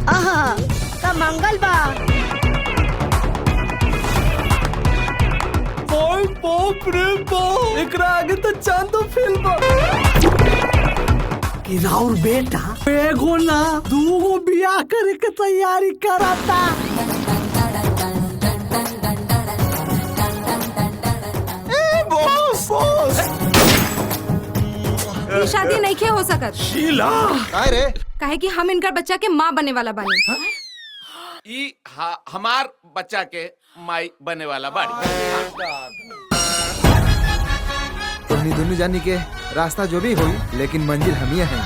आहा का मंगल बा। ओए बाप रे बाप, एकरा आगे तो चांदो फेल बा। कि राउर बेटा एगो ना दूगो बियाह करे के तैयारी कराता। बॉस बॉस ये शादी नहीं के हो सकत। शीला काय रे? काहे कि हम इनकर बच्चा के माँ बने वाला बानी। हमार बच्चा के माई बने वाला बाड़ी। तुमनी दोनों जानी के रास्ता जो भी हुई, लेकिन मंजिल हम ही हैं।